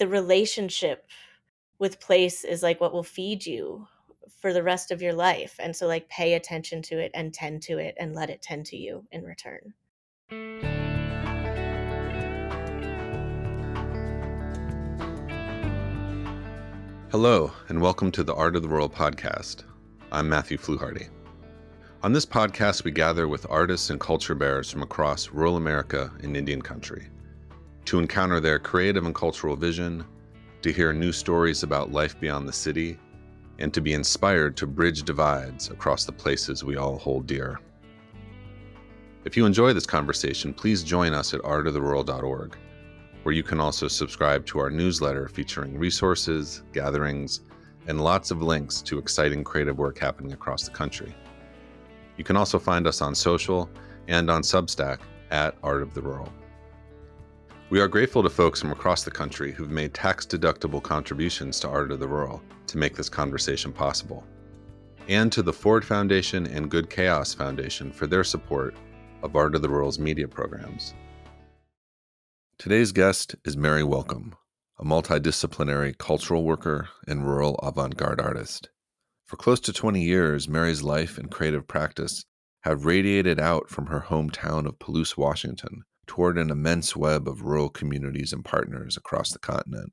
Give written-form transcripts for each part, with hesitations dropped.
the relationship with place is like what will feed you for the rest of your life. And so like pay attention to it and tend to it and let it tend to you in return. Hello, and welcome to the Art of the Rural podcast. I'm Matthew Fluharty. On this podcast, we gather with artists and culture bearers from across rural America and Indian country to encounter their creative and cultural vision, to hear new stories about life beyond the city, and to be inspired to bridge divides across the places we all hold dear. If you enjoy this conversation, please join us at artoftherural.org, where you can also subscribe to our newsletter featuring resources, gatherings, and lots of links to exciting creative work happening across the country. You can also find us on social and on Substack at Art of the Rural. We are grateful to folks from across the country who've made tax-deductible contributions to Art of the Rural to make this conversation possible, and to the Ford Foundation and Good Chaos Foundation for their support of Art of the Rural's media programs. Today's guest is Mary Welcome, a multidisciplinary cultural worker and rural avant-garde artist. For close to 20 years, Mary's life and creative practice have radiated out from her hometown of Palouse, Washington, toward an immense web of rural communities and partners across the continent.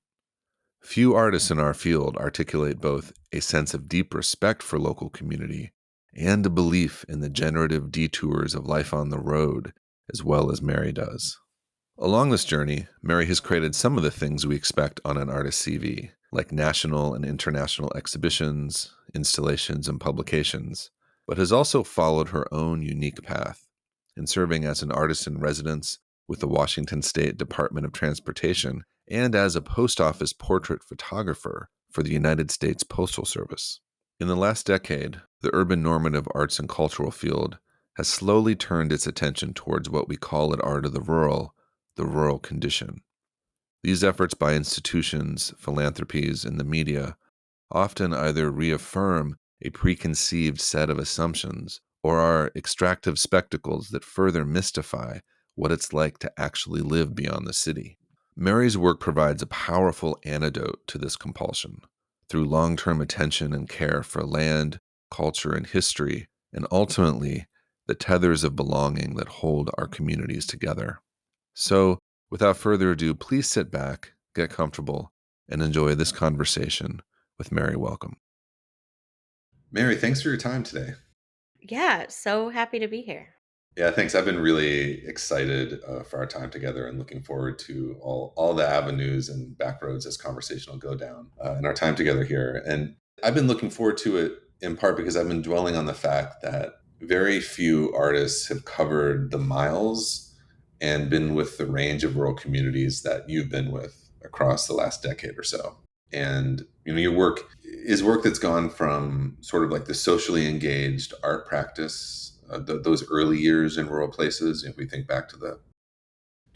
Few artists in our field articulate both a sense of deep respect for local community and a belief in the generative detours of life on the road, as well as Mary does. Along this journey, Mary has created some of the things we expect on an artist's CV, like national and international exhibitions, installations, and publications, but has also followed her own unique path in serving as an artist in residence with the Washington State Department of Transportation and as a post office portrait photographer for the United States Postal Service. In the last decade, the urban normative arts and cultural field has slowly turned its attention towards what we call at Art of the rural condition. These efforts by institutions, philanthropies, and the media often either reaffirm a preconceived set of assumptions or are extractive spectacles that further mystify what it's like to actually live beyond the city. Mary's work provides a powerful antidote to this compulsion through long-term attention and care for land, culture, and history, and ultimately the tethers of belonging that hold our communities together. So, without further ado, please sit back, get comfortable, and enjoy this conversation with Mary Welcome. Mary, thanks for your time today. Yeah, so happy to be here. Yeah, thanks. I've been really excited for our time together and looking forward to all the avenues and back roads this conversation will go down in our time together here. And I've been looking forward to it in part because I've been dwelling on the fact that very few artists have covered the miles and been with the range of rural communities that you've been with across the last decade or so. And your work is work that's gone from sort of like the socially engaged art practice, those early years in rural places. If we think back to the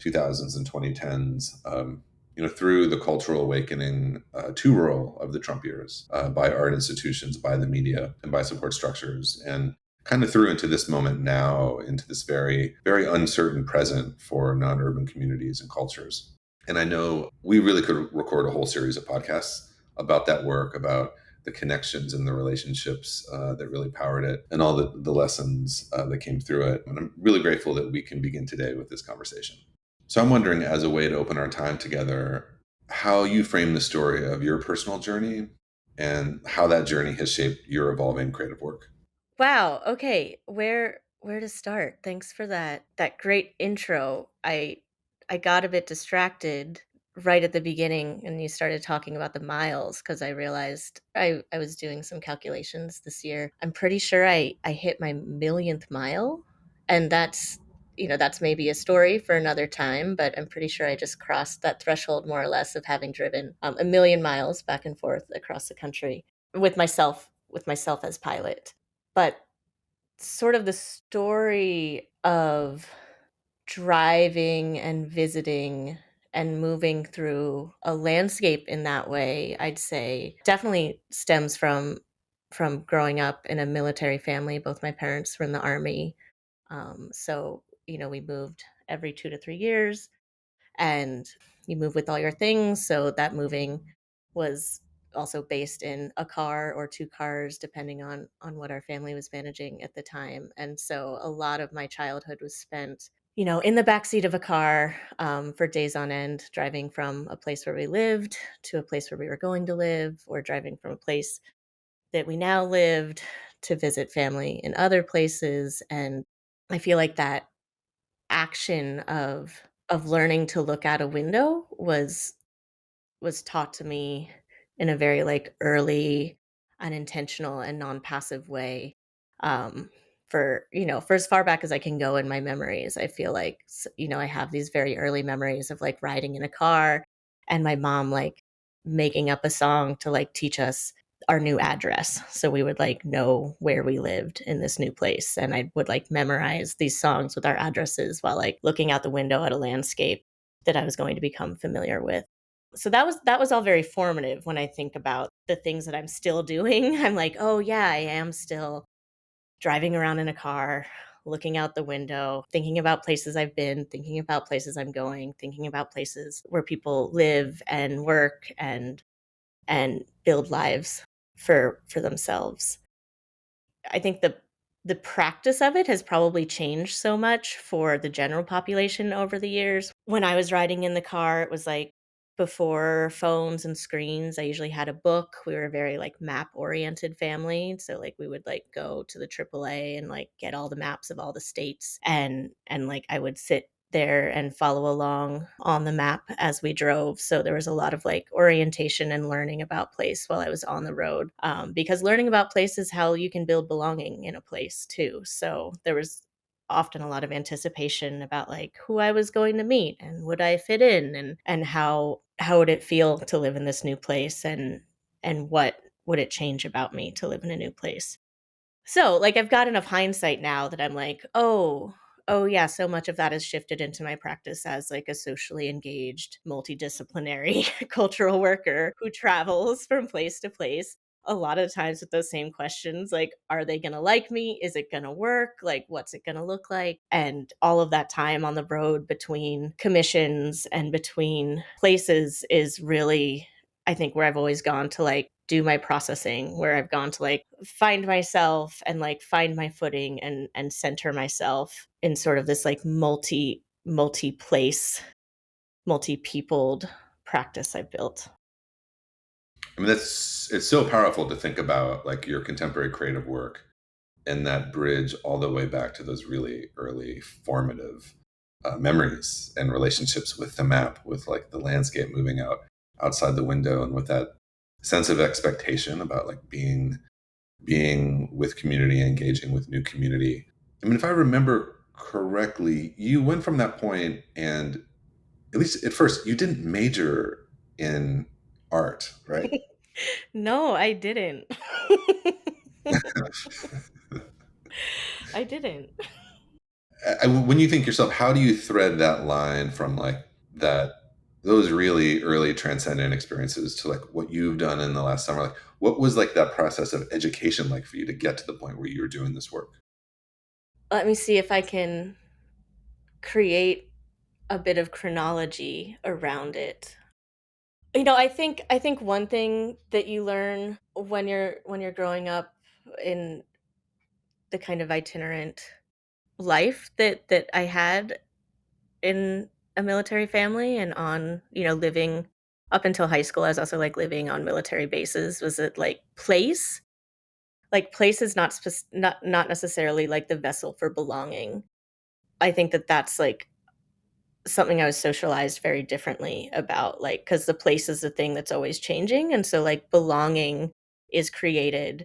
2000s and 2010s, through the cultural awakening to rural of the Trump years by art institutions, by the media, and by support structures, and kind of through into this moment now, into this very, very uncertain present for non-urban communities and cultures. And I know we really could record a whole series of podcasts about that work, about the connections and the relationships that really powered it, and all the lessons that came through it. And I'm really grateful that we can begin today with this conversation. So I'm wondering, as a way to open our time together, how you frame the story of your personal journey and how that journey has shaped your evolving creative work. Wow, okay. Where to start? Thanks for that great intro. I got a bit distracted right at the beginning and you started talking about the miles because I realized I was doing some calculations this year. I'm pretty sure I hit my millionth mile, and that's maybe a story for another time, but I'm pretty sure I just crossed that threshold more or less of having driven a million miles back and forth across the country with myself as pilot. But sort of the story of driving and visiting and moving through a landscape in that way, I'd say definitely stems from growing up in a military family. Both my parents were in the army. So we moved every 2 to 3 years. And you move with all your things. So that moving was also based in a car or two cars, depending on what our family was managing at the time. And so a lot of my childhood was spent, in the backseat of a car, for days on end, driving from a place where we lived to a place where we were going to live, or driving from a place that we now lived to visit family in other places. And I feel like that action of learning to look out a window was taught to me in a very, like, early, unintentional, and non-passive way, um, for as far back as I can go in my memories. I feel like, I have these very early memories of, like, riding in a car and my mom, like, making up a song to, like, teach us our new address, so we would, like, know where we lived in this new place, and I would, like, memorize these songs with our addresses while, like, looking out the window at a landscape that I was going to become familiar with. So that was all very formative. When I think about the things that I'm still doing, I'm like, "Oh, yeah, I am still driving around in a car, looking out the window, thinking about places I've been, thinking about places I'm going, thinking about places where people live and work and build lives for themselves." I think the practice of it has probably changed so much for the general population over the years. When I was riding in the car, it was like before phones and screens, I usually had a book. We were a very, like, map-oriented family, so, like, we would, like, go to the AAA and, like, get all the maps of all the states, and, like, I would sit there and follow along on the map as we drove. So there was a lot of, like, orientation and learning about place while I was on the road, because learning about place is how you can build belonging in a place too. So there was often a lot of anticipation about, like, who I was going to meet and would I fit in, and how would it feel to live in this new place, and what would it change about me to live in a new place. So, like, I've got enough hindsight now that I'm like, "Oh, yeah, so much of that has shifted into my practice as, like, a socially engaged, multidisciplinary cultural worker who travels from place to place, a lot of times with those same questions, like, are they gonna like me? Is it gonna work? Like, what's it gonna look like?" And all of that time on the road between commissions and between places is really, I think, where I've always gone to, like, do my processing, where I've gone to, like, find myself and, like, find my footing and center myself in sort of this, like, multi-place, multi-peopled practice I've built. I mean, it's so powerful to think about like your contemporary creative work and that bridge all the way back to those really early formative memories and relationships with the map, with like the landscape moving out outside the window, and with that sense of expectation about like being with community, engaging with new community. I mean, if I remember correctly, you went from that point, and at least at first, you didn't major in art, right? No, I didn't. I didn't. When you think yourself, how do you thread that line from like that those really early transcendent experiences to like what you've done in the last summer? Like, what was like that process of education like for you to get to the point where you were doing this work? Let me see if I can create a bit of chronology around it. I think one thing that you learn when you're growing up in the kind of itinerant life that I had in a military family, and living up until high school, I was also, like, living on military bases, was that, like, place? Like, place is not necessarily, like, the vessel for belonging. I think that that's, like, something I was socialized very differently about, like, because the place is the thing that's always changing, and so, like, belonging is created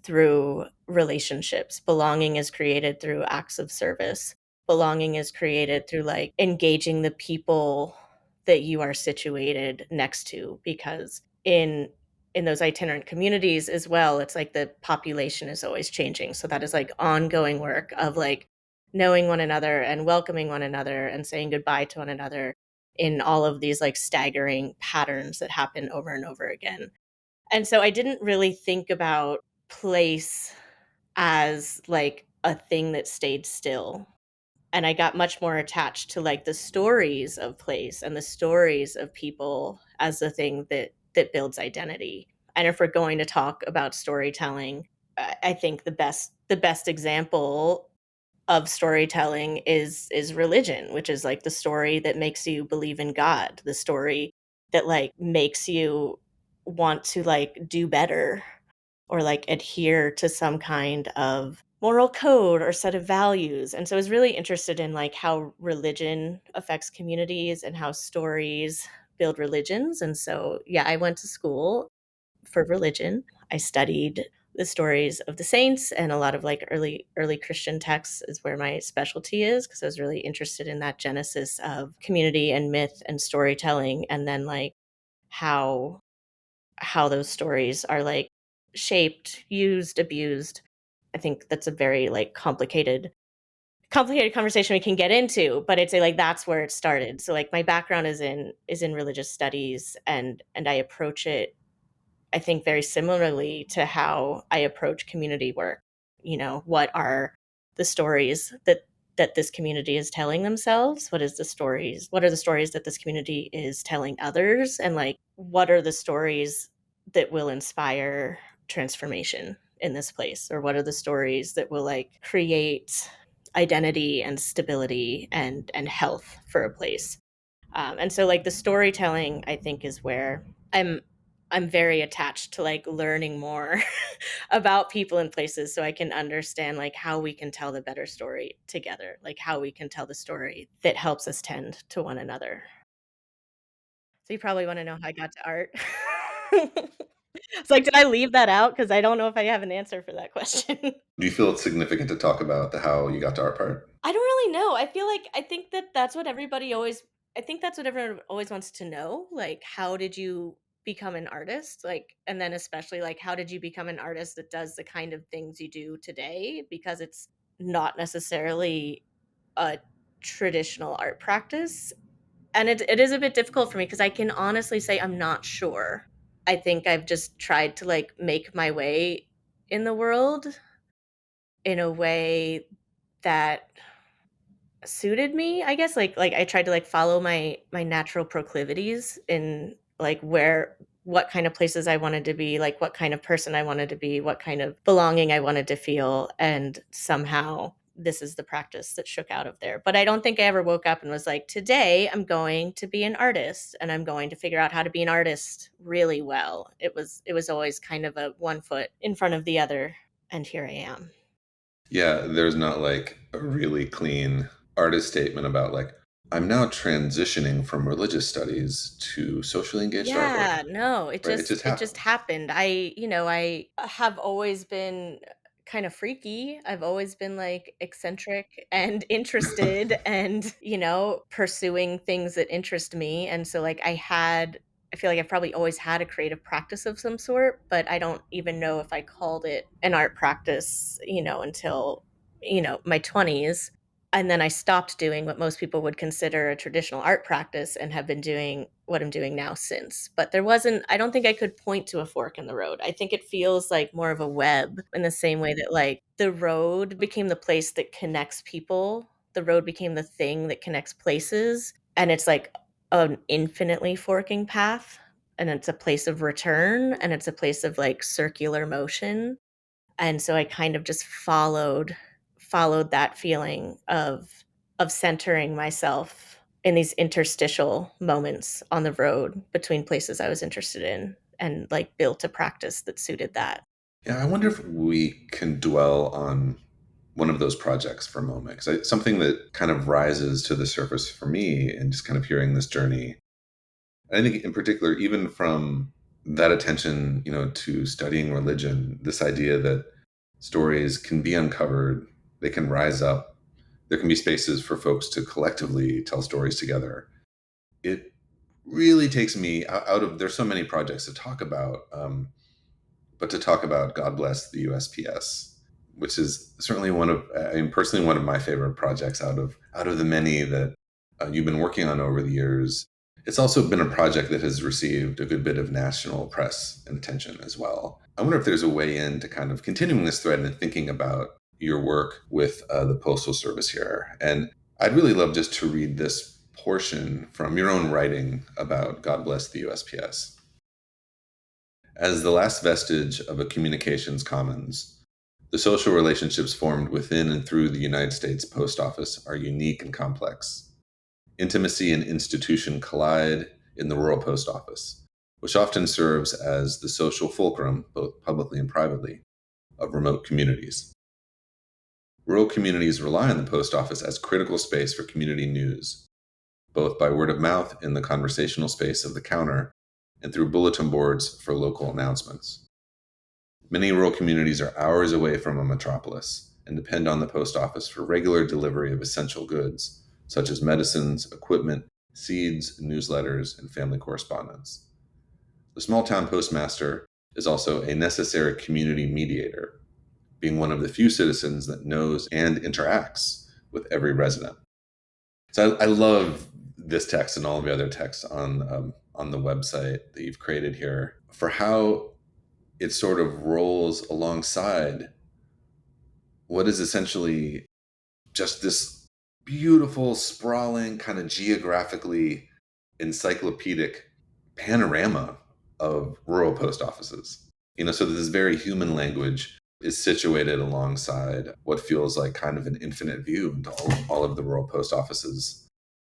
through relationships. Belonging is created through acts of service. Belonging is created through, like, engaging the people that you are situated next to, because in those itinerant communities as well, it's like the population is always changing. So that is, like, ongoing work of, like, knowing one another and welcoming one another and saying goodbye to one another in all of these, like, staggering patterns that happen over and over again. And so I didn't really think about place as, like, a thing that stayed still. And I got much more attached to like the stories of place and the stories of people as the thing that builds identity. And if we're going to talk about storytelling, I think the best example of storytelling is religion, which is like the story that makes you believe in God, the story that like makes you want to like do better or like adhere to some kind of moral code or set of values. And so I was really interested in like how religion affects communities and how stories build religions. And so yeah, I went to school for religion. I studied the stories of the saints, and a lot of like early Christian texts is where my specialty is, because I was really interested in that genesis of community and myth and storytelling, and then like how those stories are like shaped, used, abused. I think that's a very like complicated conversation we can get into, but I'd say like that's where it started. So like my background is in religious studies, and I approach it, I think, very similarly to how I approach community work. You know, what are the stories that this community is telling themselves? What are the stories that this community is telling others? And like what are the stories that will inspire transformation in this place? Or what are the stories that will like create identity and stability and health for a place? And so like the storytelling, I think, is where I'm I'm very attached to like learning more about people and places so I can understand like how we can tell the better story together, like how we can tell the story that helps us tend to one another. So you probably want to know how I got to art. It's like, did I leave that out? Because I don't know if I have an answer for that question. Do you feel it's significant to talk about the how you got to art part? I don't really know. I think that that's what everybody always I think that's what everyone always wants to know, like, how did you become an artist? Like, and then especially, like, how did you become an artist that does the kind of things you do today? Because it's not necessarily a traditional art practice, and it is a bit difficult for me because I can honestly say I'm not sure. I think I've just tried to, like, make my way in the world in a way that suited me, I guess, like I tried to, like, follow my natural proclivities in, like, where what kind of places I wanted to be, like, what kind of person I wanted to be, what kind of belonging I wanted to feel, and somehow this is the practice that shook out of there. But I don't think I ever woke up and was like, "Today, I'm going to be an artist, and I'm going to figure out how to be an artist really well." It was always kind of a one foot in front of the other, and here I am. Yeah, there's not like a really clean artist statement about like, I'm now transitioning from religious studies to socially engaged artwork, Yeah, no, right? It just it just happened. happened. I have always been kind of freaky. I've always been like eccentric and interested and, pursuing things that interest me. And so like I feel like I've probably always had a creative practice of some sort, but I don't even know if I called it an art practice, until, my 20s. And then I stopped doing what most people would consider a traditional art practice and have been doing what I'm doing now since. But I don't think I could point to a fork in the road. I think it feels like more of a web in the same way that like the road became the place that connects people. The road became the thing that connects places. And it's like an infinitely forking path. And it's a place of return and it's a place of like circular motion. And so I kind of just followed that feeling of centering myself in these interstitial moments on the road between places I was interested in, and like built a practice that suited that. Yeah, I wonder if we can dwell on one of those projects for a moment. Because something that kind of rises to the surface for me and just kind of hearing this journey, I think in particular, even from that attention, to studying religion, this idea that stories can be uncovered, they can rise up, there can be spaces for folks to collectively tell stories together. It really takes me out of, there's so many projects to talk about, but to talk about God Bless the USPS, which is certainly I mean, personally one of my favorite projects out of the many that you've been working on over the years. It's also been a project that has received a good bit of national press and attention as well. I wonder if there's a way in to kind of continuing this thread and thinking about your work with the Postal Service here. And I'd really love just to read this portion from your own writing about God Bless the USPS. As the last vestige of a communications commons, the social relationships formed within and through the United States Post Office are unique and complex. Intimacy and institution collide in the rural post office, which often serves as the social fulcrum, both publicly and privately, of remote communities. Rural communities rely on the post office as critical space for community news, both by word of mouth in the conversational space of the counter and through bulletin boards for local announcements. Many rural communities are hours away from a metropolis and depend on the post office for regular delivery of essential goods, such as medicines, equipment, seeds, newsletters, and family correspondence. The small town postmaster is also a necessary community mediator, being one of the few citizens that knows and interacts with every resident. So I love this text and all of the other texts on the website that you've created here for how it sort of rolls alongside what is essentially just this beautiful, sprawling, kind of geographically encyclopedic panorama of rural post offices. So that this very human language is situated alongside what feels like kind of an infinite view into all of the rural post offices,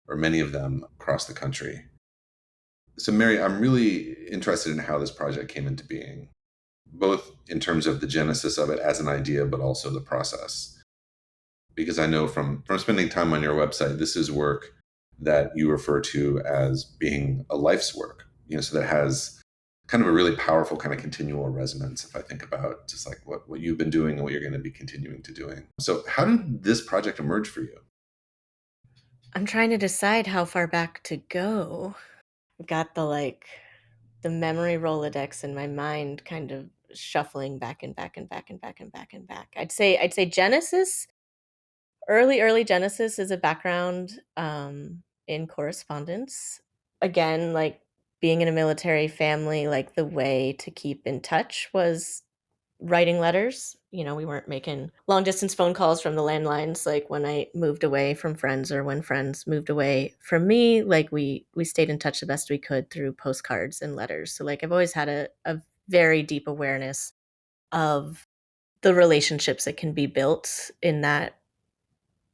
or many of them across the country. So, Mary, I'm really interested in how this project came into being, both in terms of the genesis of it as an idea, but also the process. Because I know from spending time on your website, this is work that you refer to as being a life's work, so that has kind of a really powerful kind of continual resonance if I think about just like what you've been doing and what you're going to be continuing to doing. So how did this project emerge for you? I'm trying to decide how far back to go. Got the memory Rolodex in my mind kind of shuffling back and back and back and back and back and back. I'd say Genesis, early Genesis is a background in correspondence. Again, like being in a military family, like the way to keep in touch was writing letters. We weren't making long distance phone calls from the landlines like when I moved away from friends or when friends moved away from me. Like we stayed in touch the best we could through postcards and letters. So like I've always had a very deep awareness of the relationships that can be built in that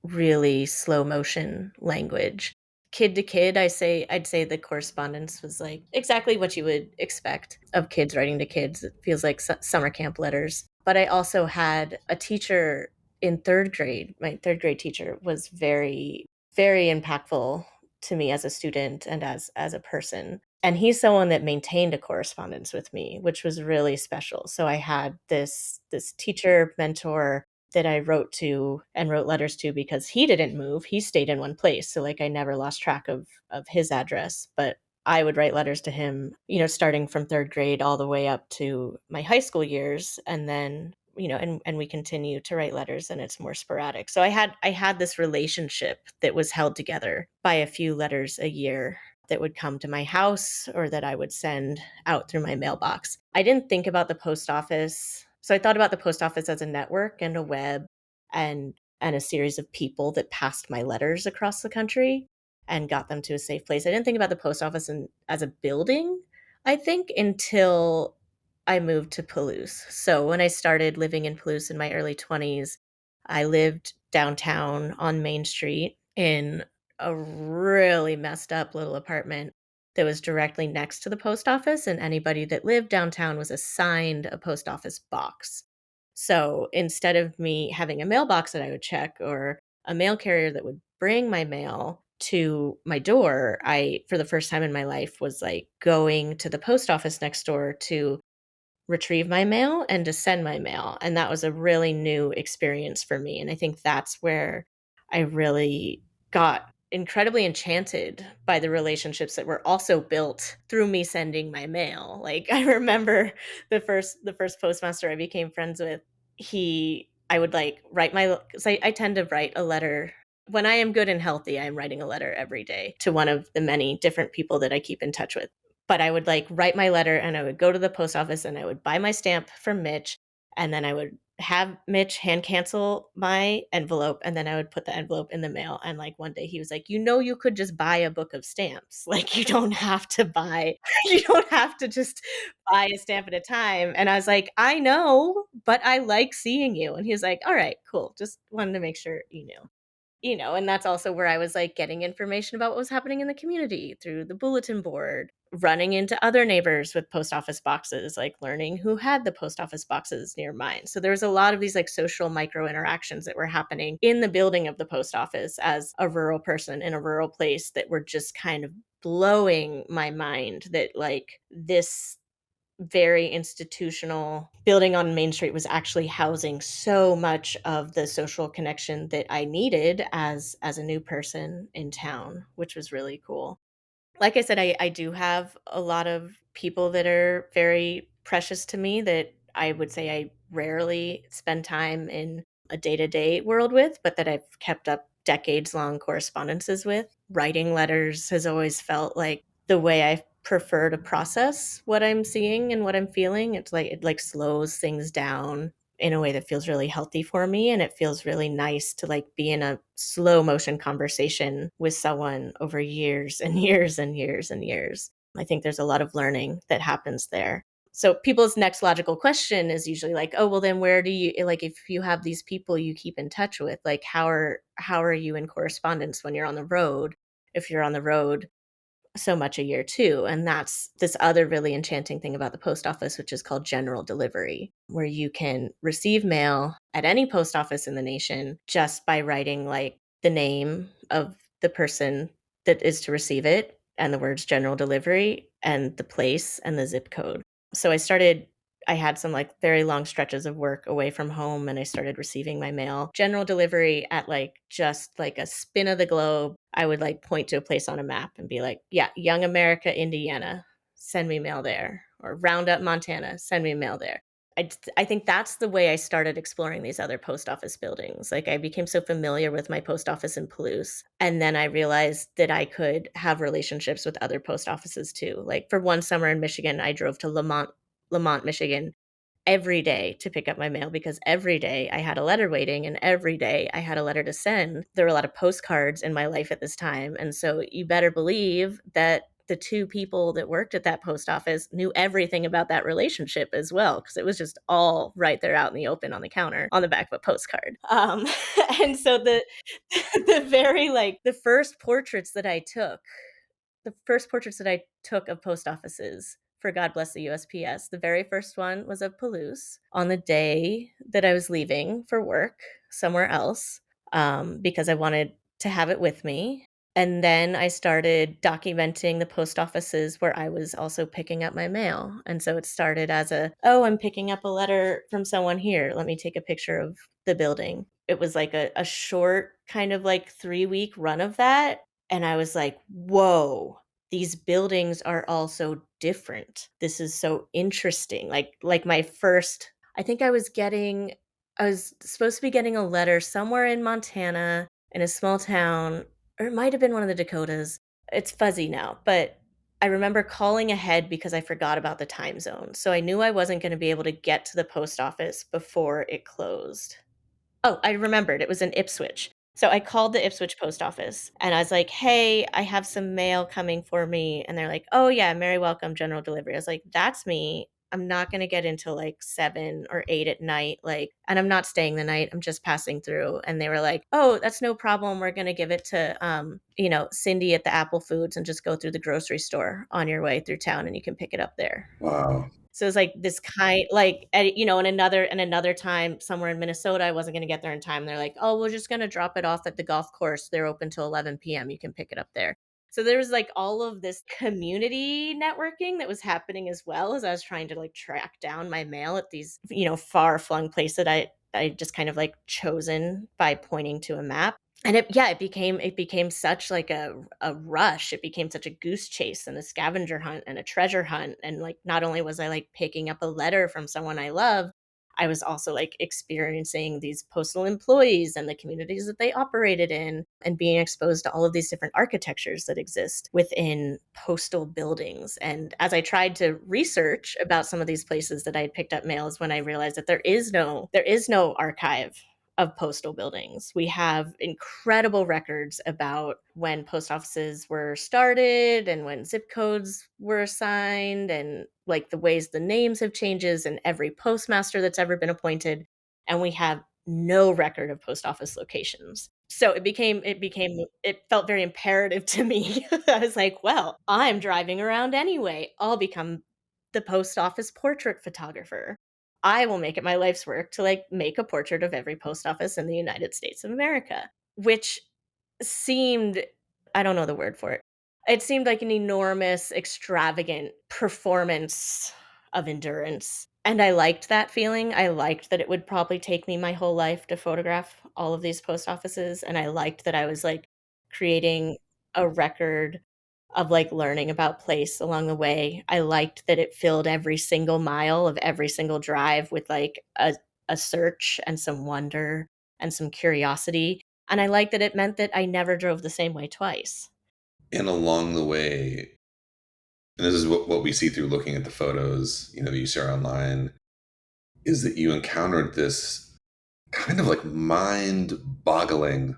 really slow motion language. Kid to kid, I'd say the correspondence was like exactly what you would expect of kids writing to kids. It feels like summer camp letters. But I also had a teacher in third grade. My third grade teacher was very, very impactful to me as a student and as a person. And he's someone that maintained a correspondence with me, which was really special. So I had this teacher mentor that I wrote to and wrote letters to because he didn't move. He stayed in one place. So like I never lost track of his address, but I would write letters to him, starting from third grade all the way up to my high school years. And then, and we continue to write letters and it's more sporadic. So I had this relationship that was held together by a few letters a year that would come to my house or that I would send out through my mailbox. I didn't think about the post office. So I thought about the post office as a network and a web and a series of people that passed my letters across the country and got them to a safe place. I didn't think about the post office as a building, I think, until I moved to Palouse. So when I started living in Palouse in my early 20s, I lived downtown on Main Street in a really messed up little apartment that was directly next to the post office, and anybody that lived downtown was assigned a post office box. So instead of me having a mailbox that I would check or a mail carrier that would bring my mail to my door, I, for the first time in my life, was like going to the post office next door to retrieve my mail and to send my mail. And that was a really new experience for me. And I think that's where I really got incredibly enchanted by the relationships that were also built through me sending my mail. Like I remember the first postmaster I became friends with, I would like write my, cuz I tend to write a letter when I am good and healthy. I'm writing a letter every day to one of the many different people that I keep in touch with. But I would like write my letter and I would go to the post office and I would buy my stamp from Mitch and then I would have Mitch hand cancel my envelope, and then I would put the envelope in the mail, and, like, one day he was like, you could just buy a book of stamps, like, you don't have to buy you don't have to just buy a stamp at a time," and I was like, "I know, but I like seeing you," and he was like, "Alright, cool, just wanted to make sure you knew." And that's also where I was, like, getting information about what was happening in the community through the bulletin board, running into other neighbors with post office boxes, like, learning who had the post office boxes near mine. So there was a lot of these, like, social micro interactions that were happening in the building of the post office as a rural person in a rural place that were just kind of blowing my mind that, like, this very institutional building on Main Street was actually housing so much of the social connection that I needed as a new person in town, which was really cool. Like I said, I do have a lot of people that are very precious to me that I would say I rarely spend time in a day-to-day world with, but that I've kept up decades-long correspondences with. Writing letters has always felt like the way I prefer to process what I'm seeing and what I'm feeling. It's like it, like, slows things down in a way that feels really healthy for me, and it feels really nice to, like, be in a slow motion conversation with someone over years and years and years and years. I think there's a lot of learning that happens there. So people's next logical question is usually like, "Oh, well, then where do you, like, if you have these people you keep in touch with, like, how are you in correspondence when you're on the road? If you're on the road so much a year too." And that's this other really enchanting thing about the post office, which is called general delivery, where you can receive mail at any post office in the nation just by writing, like, the name of the person that is to receive it and the words general delivery and the place and the zip code. So I had some, like, very long stretches of work away from home, and I started receiving my mail general delivery at, like, just like a spin of the globe. I would, like, point to a place on a map and be like, "Yeah, Young America, Indiana, send me mail there," or "Roundup, Montana, send me mail there." I think that's the way I started exploring these other post office buildings. Like, I became so familiar with my post office in Palouse, and then I realized that I could have relationships with other post offices too. Like, for one summer in Michigan, I drove to Lamont, Michigan every day to pick up my mail because every day I had a letter waiting and every day I had a letter to send. There were a lot of postcards in my life at this time, and so you better believe that the 2 people that worked at that post office knew everything about that relationship as well, because it was just all right there out in the open on the counter on the back of a postcard. And so the very, like, the first portraits that I took of post offices for God Bless the USPS, the very first one was of Palouse on the day that I was leaving for work somewhere else, because I wanted to have it with me. And then I started documenting the post offices where I was also picking up my mail. And so it started as "Oh, I'm picking up a letter from someone here. Let me take a picture of the building." It was like a short kind of, like, 3-week run of that, and I was like, "Whoa, these buildings are all so different. This is so interesting." Like my first I think I was supposed to be getting a letter somewhere in Montana in a small town, or it might have been one of the Dakotas. It's fuzzy now, but I remember calling ahead because I forgot about the time zone. So I knew I wasn't gonna be able to get to the post office before it closed. Oh, I remembered, it was in Ipswich. So I called the Ipswich post office, and I was like, "Hey, I have some mail coming for me," and they're like, "Oh, yeah, Merry Welcome, general delivery." I was like, "That's me. I'm not gonna get until, like, 7 or 8 at night, like, and I'm not staying the night, I'm just passing through," and they were like, "Oh, that's no problem, we're gonna give it to, Cindy at the Apple Foods and just go through the grocery store on your way through town, and you can pick it up there." Wow. So it's like this and another time somewhere in Minnesota, I wasn't gonna get there in time. They're like, "Oh, we're just gonna drop it off at the golf course. They're open till 11 p.m. You can pick it up there." So there was, like, all of this community networking that was happening as well as I was trying to, like, track down my mail at these, far-flung places that I just kind of, like, chosen by pointing to a map. And it became such, like, a rush. It became such a goose chase and a scavenger hunt and a treasure hunt, and, like, not only was I, like, picking up a letter from someone I love, I was also like experiencing these postal employees and the communities that they operated in and being exposed to all of these different architectures that exist within postal buildings. And as I tried to research about some of these places that I had picked up mail is when I realized that there is no archive of postal buildings. We have incredible records about when post offices were started and when zip codes were assigned and like the ways the names have changes and every postmaster that's ever been appointed. And we have no record of post office locations. So it felt very imperative to me. I was like, well, I'm driving around anyway. I'll become the post office portrait photographer. I will make it my life's work to like make a portrait of every post office in the United States of America, which seemed, I don't know the word for it. It seemed like an enormous, extravagant performance of endurance. And I liked that feeling. I liked that it would probably take me my whole life to photograph all of these post offices. And I liked that I was like creating a record of like learning about place along the way. I liked that it filled every single mile of every single drive with like a search and some wonder and some curiosity. And I liked that it meant that I never drove the same way twice. And along the way, and this is what we see through looking at the photos, that you share online, is that you encountered this kind of like mind-boggling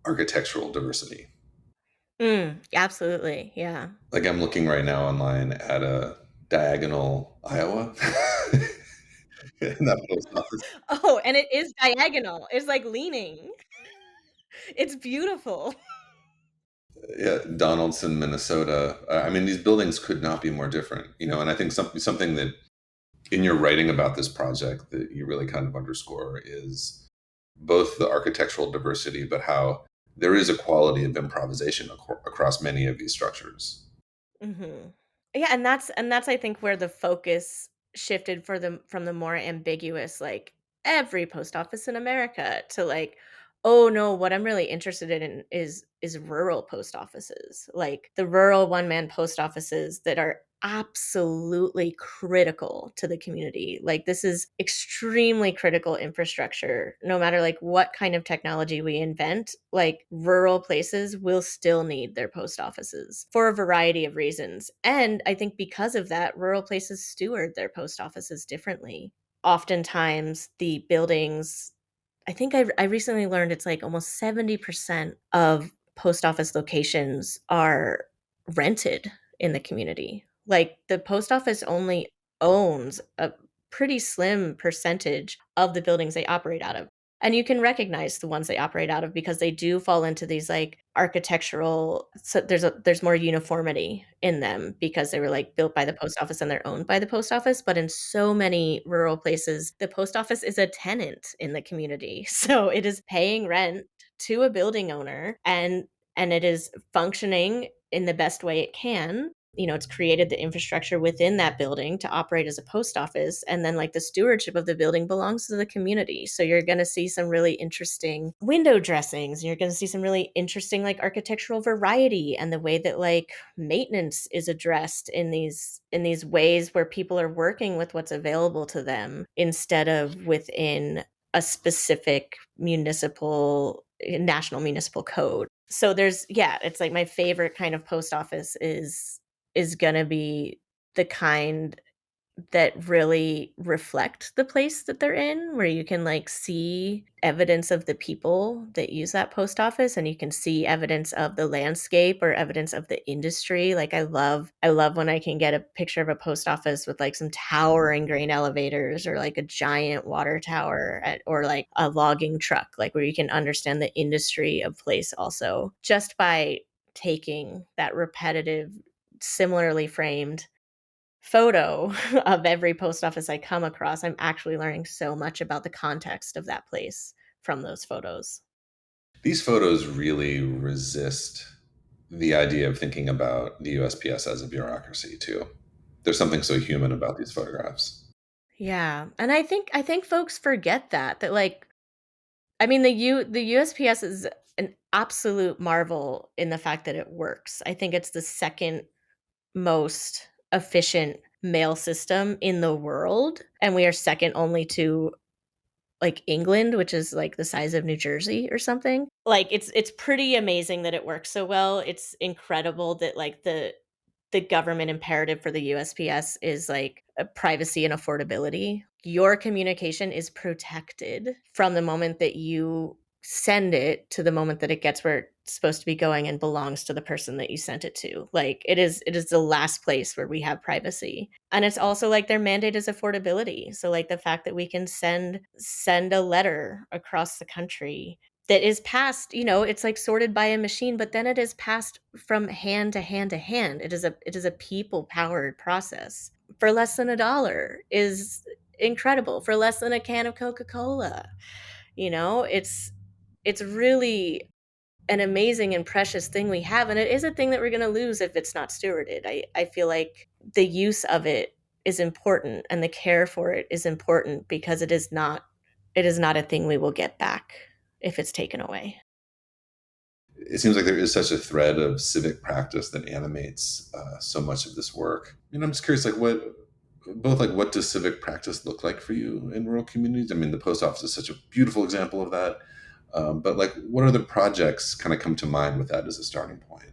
architectural diversity. Absolutely. Yeah. Like I'm looking right now online at a diagonal Iowa. In that post office. Oh, and it is diagonal. It's like leaning. It's beautiful. Yeah, Donaldson, Minnesota. I mean, these buildings could not be more different, and I think something that in your writing about this project that you really kind of underscore is both the architectural diversity, but how there is a quality of improvisation across many of these structures. Mhm. Yeah, and that's I think where the focus shifted for the from the more ambiguous, like, every post office in America to, like, "Oh, no, what I'm really interested in is rural post offices." Like, the rural one-man post offices that are absolutely critical to the community. Like, this is extremely critical infrastructure. No matter, like, what kind of technology we invent, like, rural places will still need their post offices for a variety of reasons. And I think because of that, rural places steward their post offices differently. Oftentimes, the buildings I think I recently learned it's, like, almost 70% of post office locations are rented in the community. Like, the post office only owns a pretty slim percentage of the buildings they operate out of. And you can recognize the ones they operate out of because they do fall into these, like, architectural so there's more uniformity in them because they were, like, built by the post office and they're owned by the post office, but in so many rural places, the post office is a tenant in the community. So, it is paying rent to a building owner and it is functioning in the best way it can. It's created the infrastructure within that building to operate as a post office. And then, like, the stewardship of the building belongs to the community. So you're going to see some really interesting window dressings. And you're going to see some really interesting, like, architectural variety and the way that, like, maintenance is addressed in these ways where people are working with what's available to them instead of within a specific national municipal code. So it's like my favorite kind of post office is gonna be the kind that really reflect the place that they're in, where you can, like, see evidence of the people that use that post office, and you can see evidence of the landscape or evidence of the industry. Like, I love when I can get a picture of a post office with, like, some towering grain elevators or, like, a giant water tower or, like, a logging truck, like, where you can understand the industry of place also, just by taking that repetitive, similarly framed photo of every post office I come across. I'm actually learning so much about the context of that place from those photos. These photos really resist the idea of thinking about the USPS as a bureaucracy, too. There's something so human about these photographs. Yeah, and I think folks forget that like I mean the USPS is an absolute marvel in the fact that it works. I think it's the second most efficient mail system in the world, and we are second only to like England, which is like the size of New Jersey or something. Like it's pretty amazing that it works so well. It's incredible that like the government imperative for the USPS is like privacy and affordability. Your communication is protected from the moment that you send it to the moment that it gets where it's supposed to be going and belongs to the person that you sent it to. Like it is the last place where we have privacy. And it's also like their mandate is affordability. So like the fact that we can send a letter across the country that is passed, it's like sorted by a machine, but then it is passed from hand to hand to hand. It is a people powered process for less than $1 is incredible. For less than a can of Coca-Cola. It's really an amazing and precious thing we have, and it is a thing that we're going to lose if it's not stewarded. I feel like the use of it is important and the care for it is important because it is not a thing we will get back if it's taken away. It seems like there is such a thread of civic practice that animates so much of this work. I'm just curious, like what does civic practice look like for you in rural communities? I mean, the post office is such a beautiful example of that. But like, what other projects kind of come to mind with that as a starting point?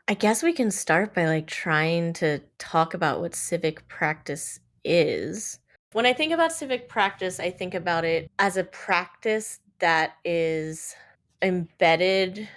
I guess we can start by like trying to talk about what civic practice is. When I think about civic practice, I think about it as a practice that is embedded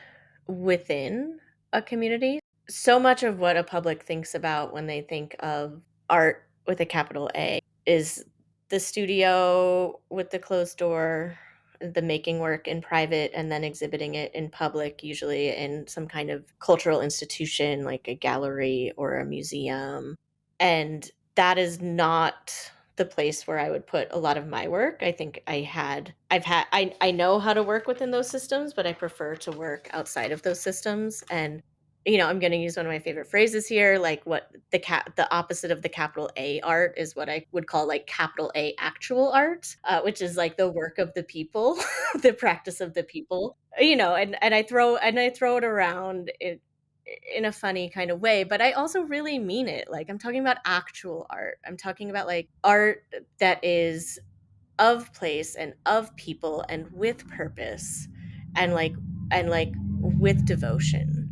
within a community. So much of what a public thinks about when they think of art with a capital A is the studio with the closed door, the making work in private and then exhibiting it in public, usually in some kind of cultural institution like a gallery or a museum. And that is not the place where I would put a lot of my work. I think I know how to work within those systems, but I prefer to work outside of those systems. And I'm going to use one of my favorite phrases here, like what the opposite of the capital A art is what I would call like capital A actual art, which is like the work of the people, the practice of the people. And I throw it around in a funny kind of way, but I also really mean it. Like I'm talking about actual art. I'm talking about like art that is of place and of people and with purpose and like with devotion.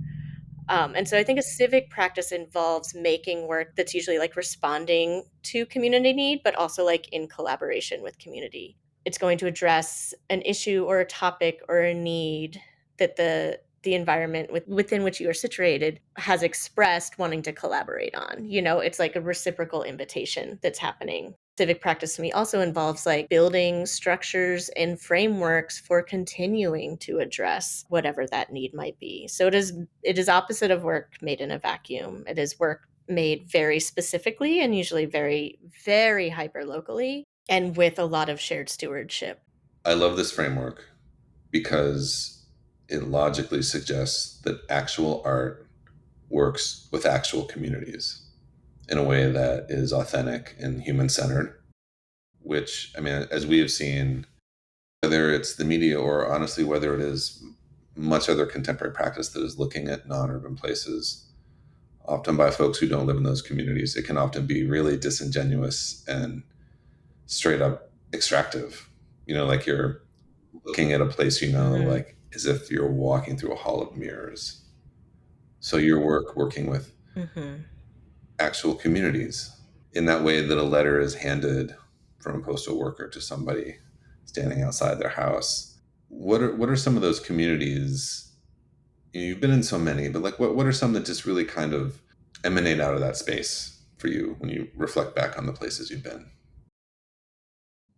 And so I think a civic practice involves making work that's usually like responding to community need, but also like in collaboration with community. It's going to address an issue or a topic or a need that the environment within which you are situated has expressed wanting to collaborate on. It's like a reciprocal invitation that's happening. Civic practice to me also involves like building structures and frameworks for continuing to address whatever that need might be. So it is opposite of work made in a vacuum. It is work made very specifically and usually very, very hyper locally and with a lot of shared stewardship. I love this framework because it logically suggests that actual art works with actual communities in a way that is authentic and human centered, which, I mean, as we have seen, whether it's the media or honestly, whether it is much other contemporary practice that is looking at non urban places, often by folks who don't live in those communities, it can often be really disingenuous and straight up extractive. Like you're looking at a place, Mhm. like as if you're walking through a hall of mirrors. So your work working with Mhm. actual communities in that way that a letter is handed from a postal worker to somebody standing outside their house. What are some of those communities? You've been in so many, but like what are some that just really kind of emanate out of that space for you when you reflect back on the places you've been?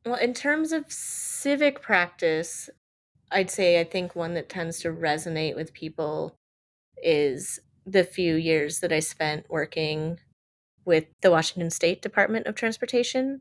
Well, in terms of civic practice, I'd say I think one that tends to resonate with people is the few years that I spent working with the Washington State Department of Transportation.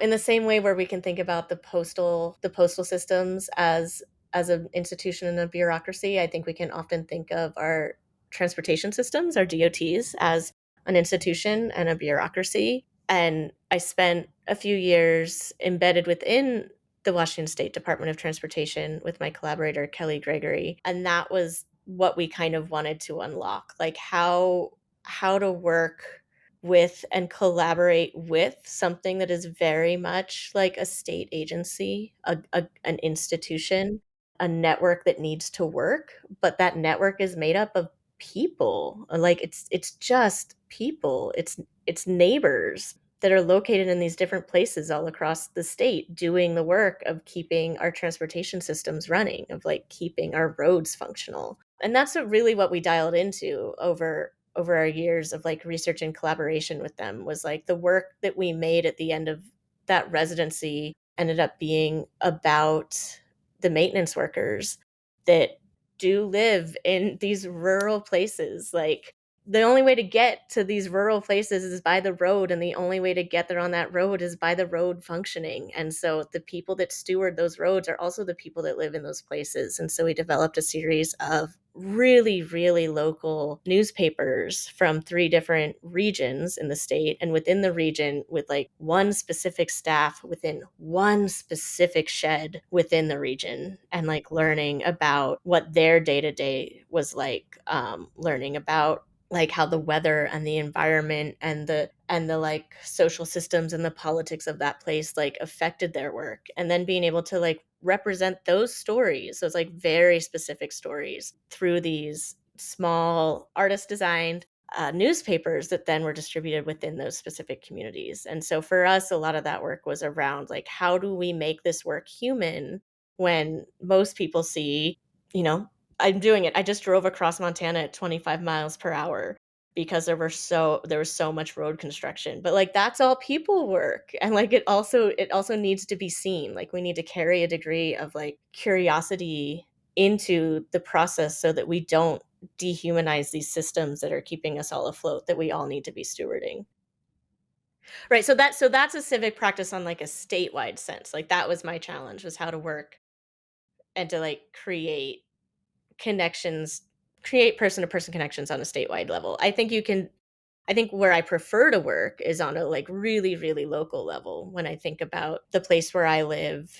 In the same way where we can think about the postal systems as an institution and a bureaucracy, I think we can often think of our transportation systems, our DOTs, as an institution and a bureaucracy. And I spent a few years embedded within the Washington State Department of Transportation with my collaborator Kelly Gregory, and that was what we kind of wanted to unlock, like how to work with and collaborate with something that is very much like a state agency, an institution, a network that needs to work, but that network is made up of people. Like it's just people. It's neighbors that are located in these different places all across the state doing the work of keeping our transportation systems running, of like keeping our roads functional. And that's really what we dialed into over our years of like research and collaboration with them, was like the work that we made at the end of that residency ended up being about the maintenance workers that do live in these rural places. Like the only way to get to these rural places is by the road, and the only way to get there on that road is by the road functioning. And so the people that steward those roads are also the people that live in those places. And so we developed a series of really, really local newspapers from 3 different regions in the state, and within the region with like one specific staff within one specific shed within the region, and like learning about what their day to day was like, learning about like how the weather and the environment and the like social systems and the politics of that place like affected their work, and then being able to like represent those stories, those like very specific stories, through these small artist designed newspapers that then were distributed within those specific communities. And so for us, a lot of that work was around like, how do we make this work human when most people see, you know, I'm doing it. I just drove across Montana at 25 miles per hour because there was so much road construction. But like that's all people work. And like it also needs to be seen. Like we need to carry a degree of like curiosity into the process so that we don't dehumanize these systems that are keeping us all afloat, that we all need to be stewarding. Right. So that's a civic practice on like a statewide sense. Like that was my challenge, was how to work and to like connections create person to person connections on a statewide level. I think where I prefer to work is on a like really, really local level, when I think about the place where I live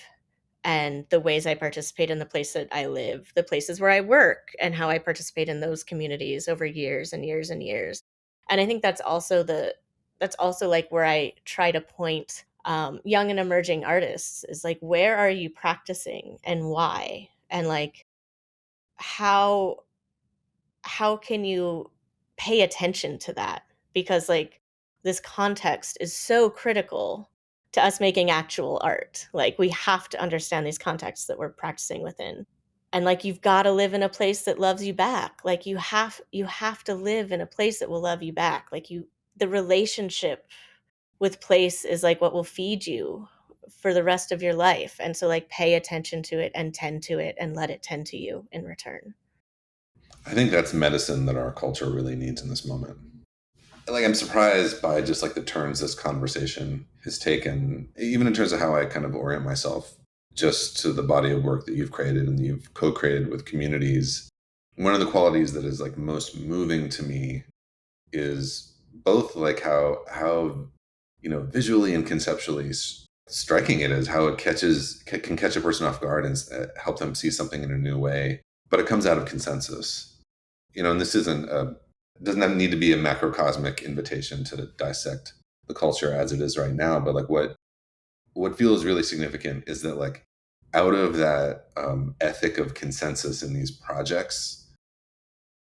and the ways I participate in the place that I live, the places where I work, and how I participate in those communities over years and years and years. And I think that's also like where I try to point young and emerging artists, is like, where are you practicing and why? And like how how can you pay attention to that? Because like this context is so critical to us making actual art. Like we have to understand these contexts that we're practicing within. And like you've got to live in a place that loves you back. Like you have to live in a place that will love you back. Like you the relationship with place is like what will feed you for the rest of your life. And so like pay attention to it and tend to it and let it tend to you in return. I think that's medicine that our culture really needs in this moment. Like, I'm surprised by just like the turns this conversation has taken, even in terms of how I kind of orient myself just to the body of work that you've created and that you've co-created with communities. One of the qualities that is like most moving to me is both like how visually and conceptually striking it is, how it can catch a person off guard and help them see something in a new way, but it comes out of consensus. And this isn't a doesn't need to be a macrocosmic invitation to dissect the culture as it is right now, but like what feels really significant is that like out of that ethic of consensus in these projects,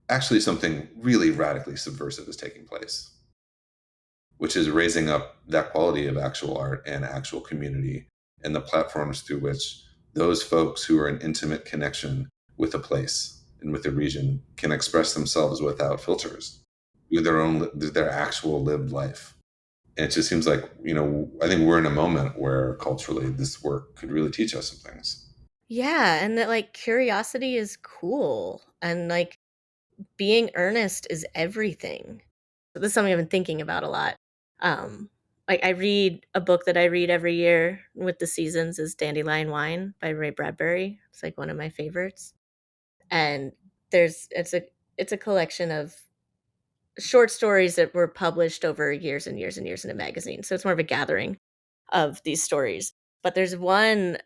actually something really radically subversive is taking place, which is raising up that quality of actual art and actual community and the platforms through which those folks who are in intimate connection with a place and with a region can express themselves without filters, through their actual lived life. And it just seems like, I think we're in a moment where culturally this work could really teach us some things. Yeah, and that like curiosity is cool, and like being earnest is everything. So this is something I've been thinking about a lot. Like I read a book that I read every year with the seasons is Dandelion Wine by Ray Bradbury. It's like one of my favorites. And there's it's a collection of short stories that were published over years and years and years in a magazine. So it's more of a gathering of these stories. But there's one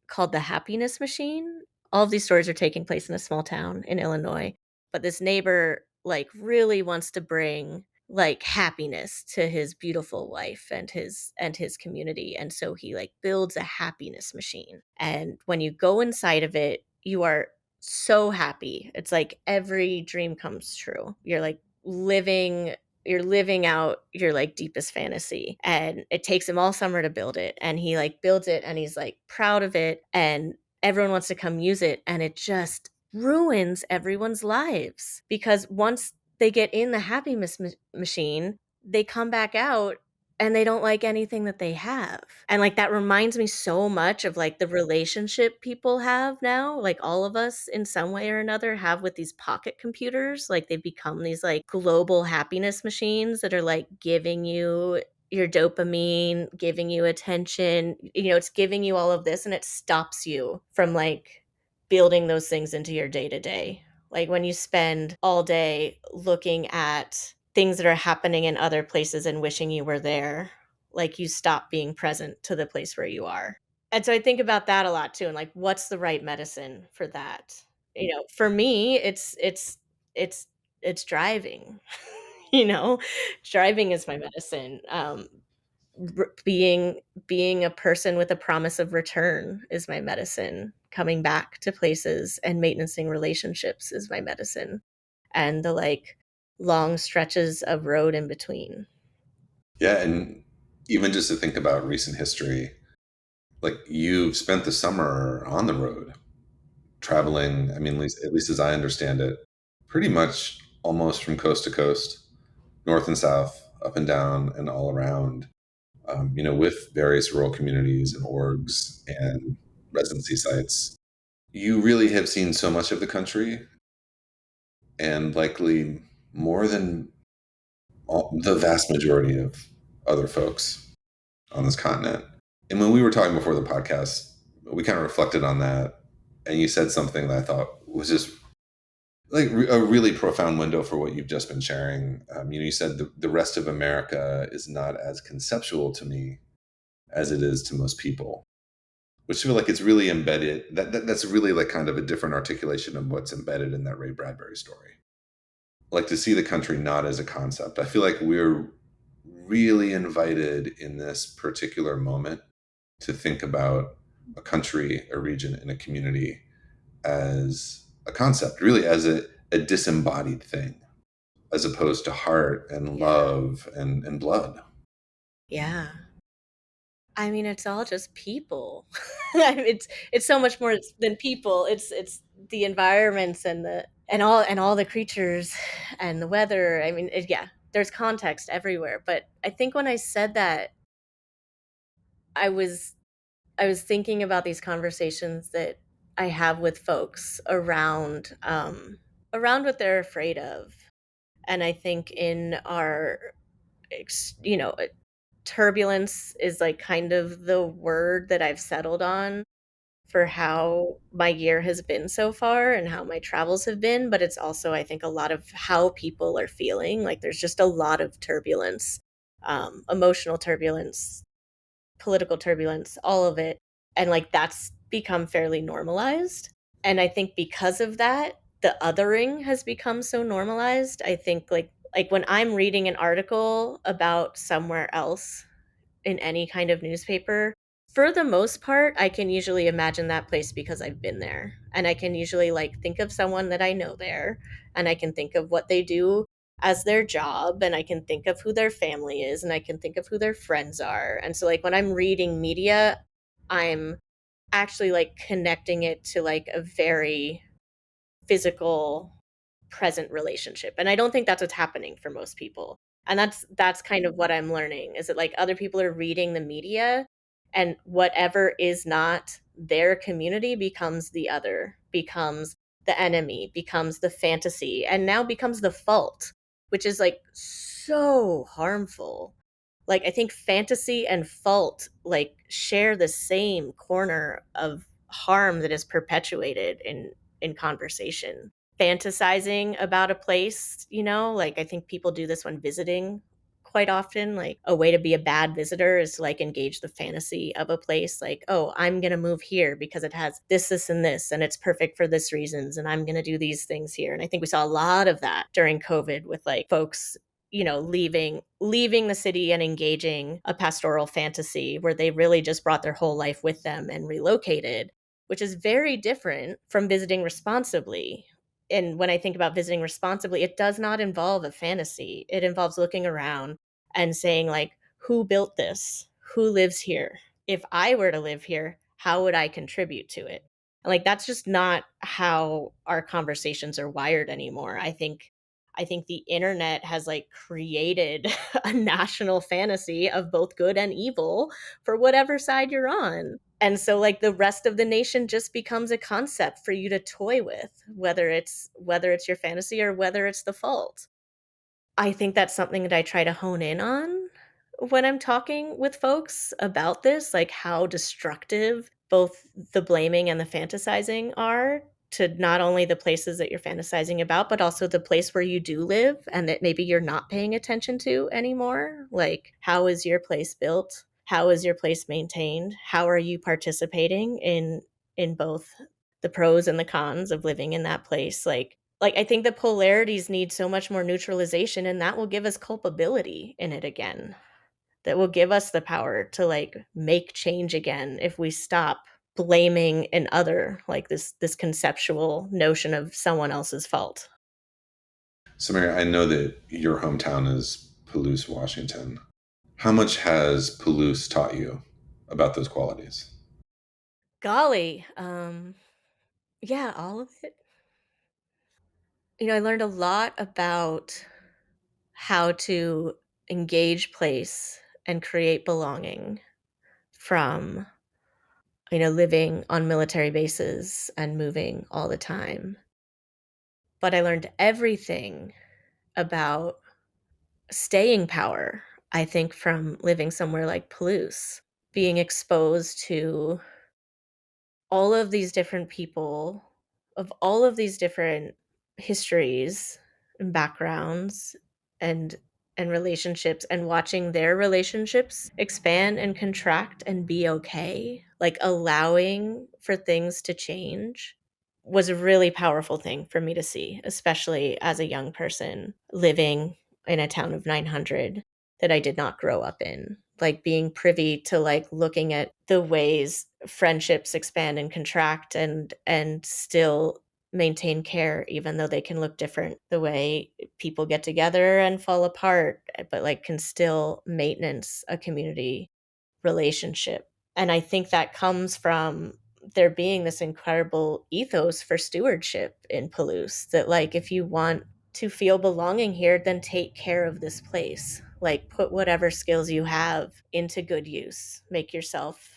called The Happiness Machine. All of these stories are taking place in a small town in Illinois. But this neighbor like really wants to bring like happiness to his beautiful wife and his community, and so he like builds a happiness machine, and when you go inside of it you are so happy. It's like every dream comes true. You're living out your like deepest fantasy, and it takes him all summer to build it, and he like builds it and he's like proud of it, and everyone wants to come use it, and it just ruins everyone's lives because once they get in the happiness machine, they come back out and they don't like anything that they have. And like that reminds me so much of like the relationship people have now, like all of us in some way or another have with these pocket computers. Like they've become these like global happiness machines that are like giving you your dopamine, giving you attention. You know, it's giving you all of this and it stops you from like building those things into your day to day. Like when you spend all day looking at things that are happening in other places and wishing you were there, like you stop being present to the place where you are. And so I think about that a lot too and like what's the right medicine for that? You know, for me it's it's driving. You know, driving is my medicine. Being a person with a promise of return is my medicine. Coming back to places and maintenancing relationships is my medicine. And the like long stretches of road in between. Yeah, and even just to think about recent history, like you've spent the summer on the road traveling. I mean, at least as I understand it, pretty much almost from coast to coast, north and south, up and down, and all around. With various rural communities and orgs and residency sites. You really have seen so much of the country, and likely more than the vast majority of other folks on this continent. And when we were talking before the podcast, we kind of reflected on that, and you said something that I thought was just like a really profound window for what you've just been sharing. You said the rest of America is not as conceptual to me as it is to most people, which I feel like it's really embedded. That's really like kind of a different articulation of what's embedded in that Ray Bradbury story. Like to see the country not as a concept. I feel like we're really invited in this particular moment to think about a country, a region, and a community as a concept, really as a disembodied thing, as opposed to heart and Yeah. love and blood. Yeah. I mean, it's all just people. I mean, it's so much more than people. It's the environments and all the creatures and the weather. I mean, yeah, there's context everywhere. But I think when I said that, I was I was thinking about these conversations that I have with folks around what they're afraid of. And I think in our you know, turbulence is like kind of the word that I've settled on for how my year has been so far and how my travels have been, but it's also I think a lot of how people are feeling. Like there's just a lot of turbulence, emotional turbulence, political turbulence, all of it. And like that's become fairly normalized. And I think because of that, the othering has become so normalized. I think like when I'm reading an article about somewhere else in any kind of newspaper, for the most part, I can usually imagine that place because I've been there. And I can usually like think of someone that I know there and I can think of what they do as their job and I can think of who their family is and I can think of who their friends are. And so like when I'm reading media, I'm actually like connecting it to like a very physical present relationship. And I don't think that's what's happening for most people. And that's kind of what I'm learning is that like other people are reading the media and whatever is not their community becomes the other, becomes the enemy, becomes the fantasy, and now becomes the fault, which is like so harmful. Like I think fantasy and fault like share the same corner of harm that is perpetuated in conversation. Fantasizing about a place, you know, like I think people do this when visiting quite often. Like a way to be a bad visitor is to like engage the fantasy of a place like, oh, I'm going to move here because it has this, this, and this, and it's perfect for this reasons. And I'm going to do these things here. And I think we saw a lot of that during COVID with like folks, leaving the city and engaging a pastoral fantasy where they really just brought their whole life with them and relocated, which is very different from visiting responsibly. And when I think about visiting responsibly, it does not involve a fantasy. It involves looking around and saying, like, who built this? Who lives here? If I were to live here, how would I contribute to it? And like that's just not how our conversations are wired anymore. I think the internet has like created a national fantasy of both good and evil for whatever side you're on. And so like the rest of the nation just becomes a concept for you to toy with, whether it's your fantasy or whether it's the fault. I think that's something that I try to hone in on when I'm talking with folks about this, like how destructive both the blaming and the fantasizing are to not only the places that you're fantasizing about, but also the place where you do live and that maybe you're not paying attention to anymore. Like, how is your place built? How is your place maintained? How are you participating in both the pros and the cons of living in that place? Like, I think the polarities need so much more neutralization, and that will give us culpability in it again. That will give us the power to, like, make change again if we stop blaming an other, like, this conceptual notion of someone else's fault. So, Mary, I know that your hometown is Palouse, Washington. How much has Palouse taught you about those qualities? Golly, yeah, all of it. I learned a lot about how to engage place and create belonging from living on military bases and moving all the time. But I learned everything about staying power, I think, from living somewhere like Palouse, being exposed to all of these different people of all of these different histories and backgrounds and and relationships and watching their relationships expand and contract and be okay, like allowing for things to change was a really powerful thing for me to see, especially as a young person living in a town of 900 that I did not grow up in. Like being privy to like looking at the ways friendships expand and contract and still maintain care even though they can look different. The way people get together and fall apart, but like can still maintenance a community relationship. And I think that comes from there being this incredible ethos for stewardship in Palouse that like if you want to feel belonging here, then take care of this place. Like put whatever skills you have into good use. Make yourself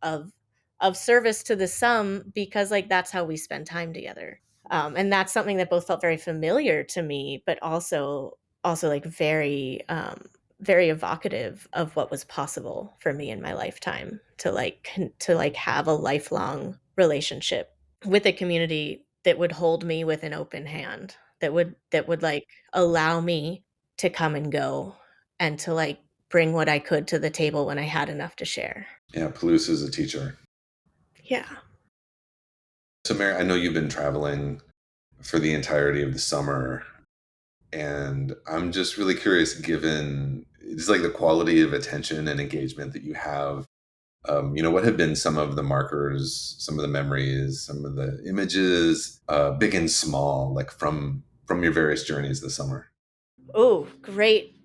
of service to the sum because like that's how we spend time together. And that's something that both felt very familiar to me, but also like very evocative of what was possible for me in my lifetime to have a lifelong relationship with a community that would hold me with an open hand, that would like allow me to come and go and to like bring what I could to the table when I had enough to share. Yeah, Palouse is a teacher. Yeah. So, Mary, I know you've been traveling for the entirety of the summer, and I'm just really curious, given it's like the quality of attention and engagement that you have. What have been some of the markers, some of the memories, some of the images, big and small, like from your various journeys this summer? Oh, great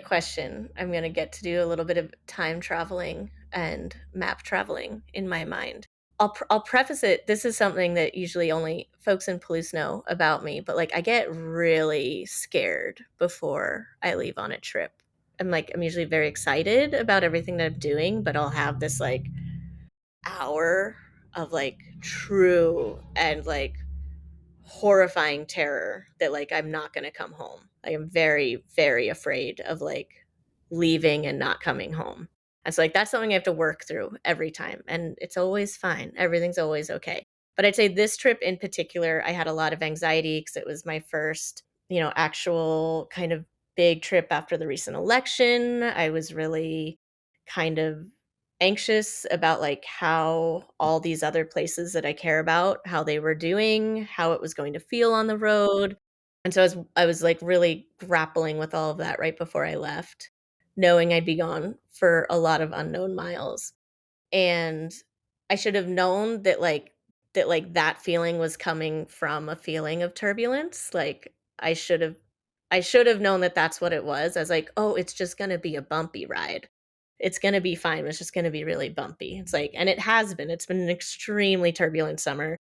question. I'm gonna get to do a little bit of time traveling and map traveling in my mind. I'll preface it. This is something that usually only folks in Palouse know about me, but like I get really scared before I leave on a trip. I'm usually very excited about everything that I'm doing, but I'll have this like hour of like true and like horrifying terror that like I'm not going to come home. I am very very afraid of like leaving and not coming home. And so like that's something I have to work through every time and it's always fine. Everything's always okay. But I'd say this trip in particular I had a lot of anxiety because it was my first, actual kind of big trip after the recent election. I was really kind of anxious about like how all these other places that I care about, how they were doing, how it was going to feel on the road. And so I was, like, really grappling with all of that right before I left, knowing I'd be gone for a lot of unknown miles. And I should have known that feeling was coming from a feeling of turbulence, like, I should have known that that's what it was. I was like, "Oh, it's just gonna be a bumpy ride. It's gonna be fine, it's just gonna be really bumpy." It's like and it has been, it's been an extremely turbulent summer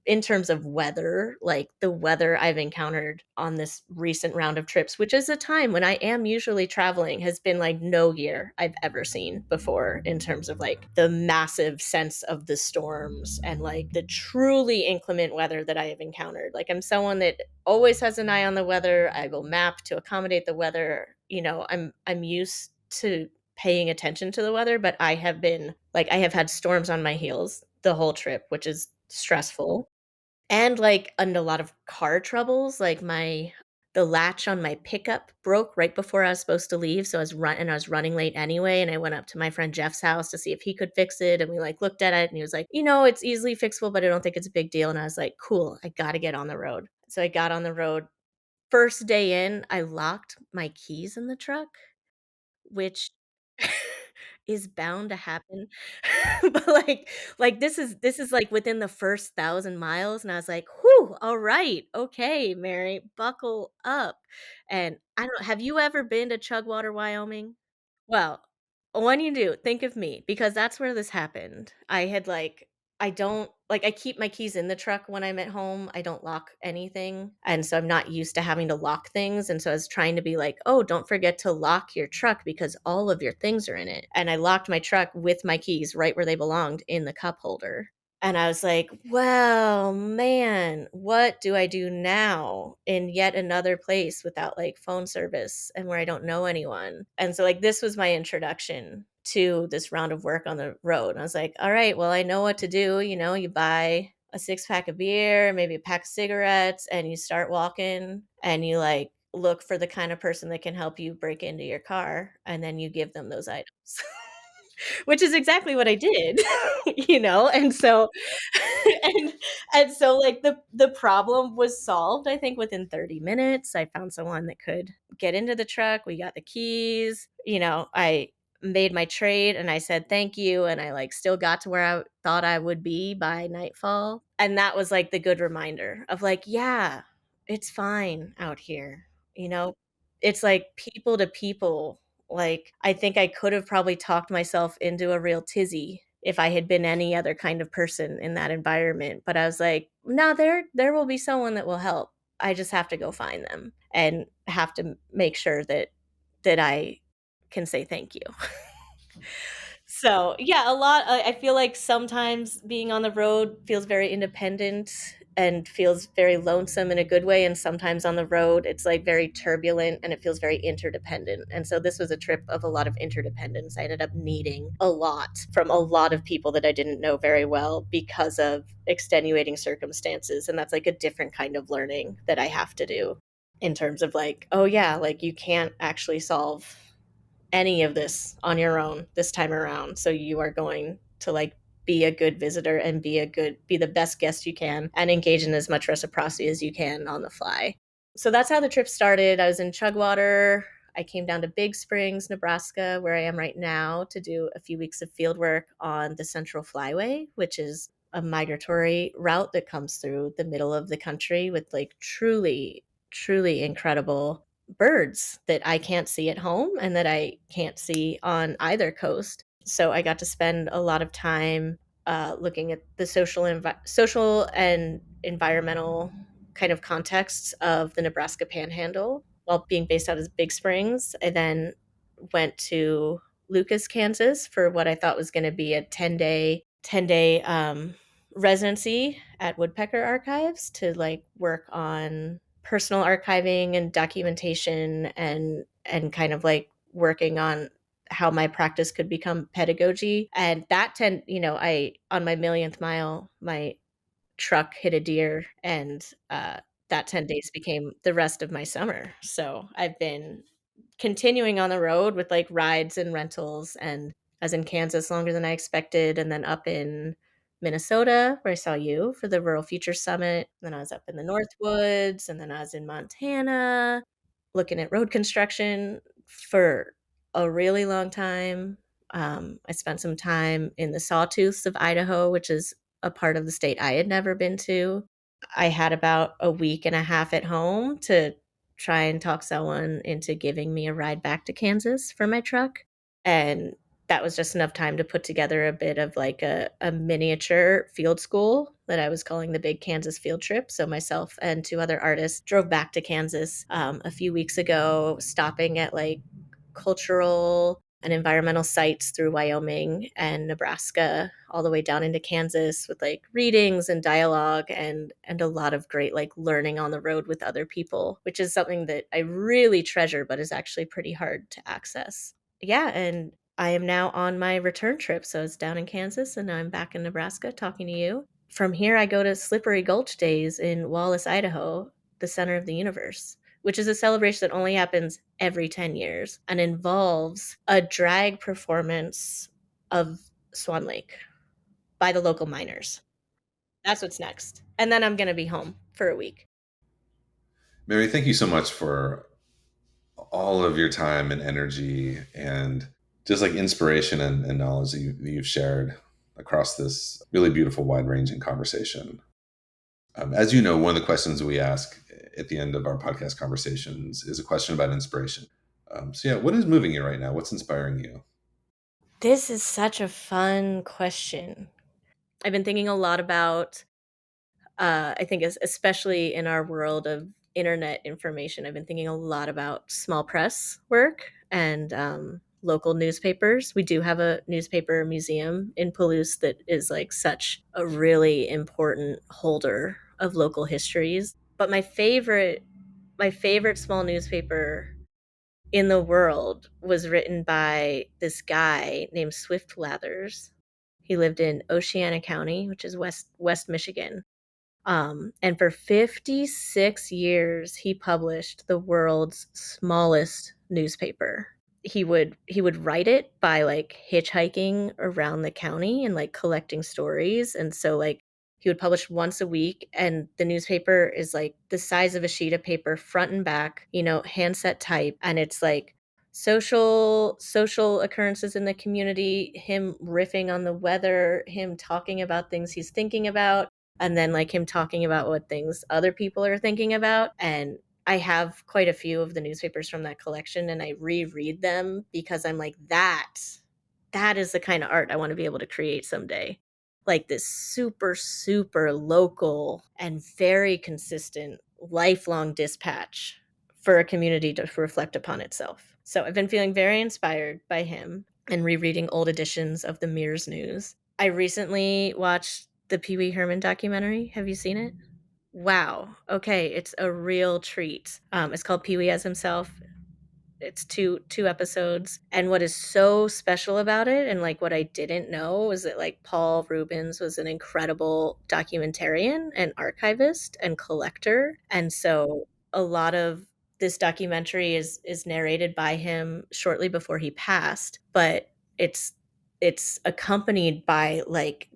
in terms of weather, like the weather I've encountered on this recent round of trips, which is a time when I am usually traveling, has been like no year I've ever seen before in terms of like the massive sense of the storms and like the truly inclement weather that I have encountered. Like I'm someone that always has an eye on the weather. I will map to accommodate the weather. I'm used to paying attention to the weather, but I have been like I have had storms on my heels the whole trip, which is stressful. And, like, and a lot of car troubles, like, the latch on my pickup broke right before I was supposed to leave, so I was running late anyway, and I went up to my friend Jeff's house to see if he could fix it, and we, like, looked at it, and he was like, It's easily fixable, but I don't think it's a big deal," and I was like, "Cool, I gotta get on the road." So I got on the road. First day in, I locked my keys in the truck, which is bound to happen. But, this is, like, within the first 1,000 miles, and I was like, "Whew, alright, okay, Mary, buckle up." And I don't have you ever been to Chugwater, Wyoming? Well, when you do, think of me because that's where this happened. I don't like, I keep my keys in the truck when I'm at home. I don't lock anything, and so I'm not used to having to lock things, and so I was trying to be like, "Oh, don't forget to lock your truck because all of your things are in it." And I locked my truck with my keys right where they belonged in the cup holder. And I was like, "Well, man, what do I do now in yet another place without, like, phone service and where I don't know anyone?" And so, like, this was my introduction to this round of work on the road. And I was like, "Alright, well, I know what to do." You buy a six-pack of beer, maybe a pack of cigarettes, and you start walking, and you, like, look for the kind of person that can help you break into your car, and then you give them those items. Which is exactly what I did, and so and like, the problem was solved, I think, within 30 minutes. I found someone that could get into the truck, we got the keys, I made my trade, and I said, "Thank you," and I, like, still got to where I thought I would be by nightfall, and that was, like, the good reminder of, like, "Yeah, it's fine out here," you know? It's, like, people to people. Like, I think I could have probably talked myself into a real tizzy if I had been any other kind of person in that environment, but I was like, "No, there will be someone that will help. I just have to go find them and have to make sure that I can say thank you." So, yeah, a lot I feel like sometimes being on the road feels very independent and feels very lonesome in a good way, and sometimes on the road, it's, like, very turbulent and it feels very interdependent, and so this was a trip of a lot of interdependence. I ended up needing a lot from a lot of people that I didn't know very well because of extenuating circumstances, and that's, like, a different kind of learning that I have to do in terms of, like, "Oh, yeah, like, you can't actually solve any of this on your own this time around. So you are going to like be a good visitor and be the best guest you can and engage in as much reciprocity as you can on the fly." So that's how the trip started. I was in Chugwater. I came down to Big Springs, Nebraska, where I am right now, to do a few weeks of field work on the Central Flyway, which is a migratory route that comes through the middle of the country with like truly, truly incredible birds that I can't see at home and that I can't see on either coast. So I got to spend a lot of time looking at the social and environmental kind of contexts of the Nebraska Panhandle while being based out of Big Springs. I then went to Lucas, Kansas for what I thought was going to be a 10-day residency at Woodpecker Archives to like work on personal archiving and documentation and kind of like working on how my practice could become pedagogy. And that I on my millionth mile, my truck hit a deer, and that 10 days became the rest of my summer. So I've been continuing on the road with like rides and rentals, and I was in Kansas longer than I expected, and then up in Minnesota, where I saw you for the Rural Future Summit. Then I was up in the Northwoods, and then I was in Montana looking at road construction for a really long time. I spent some time in the Sawtooths of Idaho, which is a part of the state I had never been to. I had about a week and a half at home to try and talk someone into giving me a ride back to Kansas for my truck. And that was just enough time to put together a bit of like a miniature field school that I was calling the Big Kansas Field Trip. So myself and two other artists drove back to Kansas a few weeks ago, stopping at like cultural and environmental sites through Wyoming and Nebraska all the way down into Kansas with like readings and dialogue and a lot of great like learning on the road with other people, which is something that I really treasure but is actually pretty hard to access. Yeah, and I am now on my return trip. So it's down in Kansas and now I'm back in Nebraska talking to you. From here I go to Slippery Gulch Days in Wallace, Idaho, the center of the universe, which is a celebration that only happens every 10 years and involves a drag performance of Swan Lake by the local miners. That's what's next. And then I'm going to be home for a week. Mary, thank you so much for all of your time and energy and just like inspiration and knowledge that you've shared across this really beautiful, wide ranging conversation. As you know, one of the questions we ask at the end of our podcast conversations is a question about inspiration. So, yeah, what is moving you right now? What's inspiring you? This is such a fun question. I've been thinking a lot about, I think, especially in our world of internet information, I've been thinking a lot about small press work and local newspapers. We do have a newspaper museum in Palouse that is like such a really important holder of local histories. But my favorite small newspaper in the world was written by this guy named Swift Lathers. He lived in Oceana County, which is West Michigan. And for 56 years, he published the world's smallest newspaper. He would write it by like hitchhiking around the county and like collecting stories. And so like he would publish once a week, and the newspaper is like the size of a sheet of paper, front and back, handset type, and it's like social occurrences in the community, him riffing on the weather, him talking about things he's thinking about, and then like him talking about what things other people are thinking about. And I have quite a few of the newspapers from that collection and I reread them because I'm like, that is the kind of art I want to be able to create someday. Like this super, super local and very consistent lifelong dispatch for a community to reflect upon itself. So I've been feeling very inspired by him and rereading old editions of the Mears News. I recently watched the Pee Wee Herman documentary. Have you seen it? Wow. Okay, it's a real treat. It's called Pee Wee as Himself. It's two episodes, and what is so special about it, and like what I didn't know, is that like Paul Rubens was an incredible documentarian and archivist and collector, and so a lot of this documentary is narrated by him shortly before he passed, but it's it's accompanied by like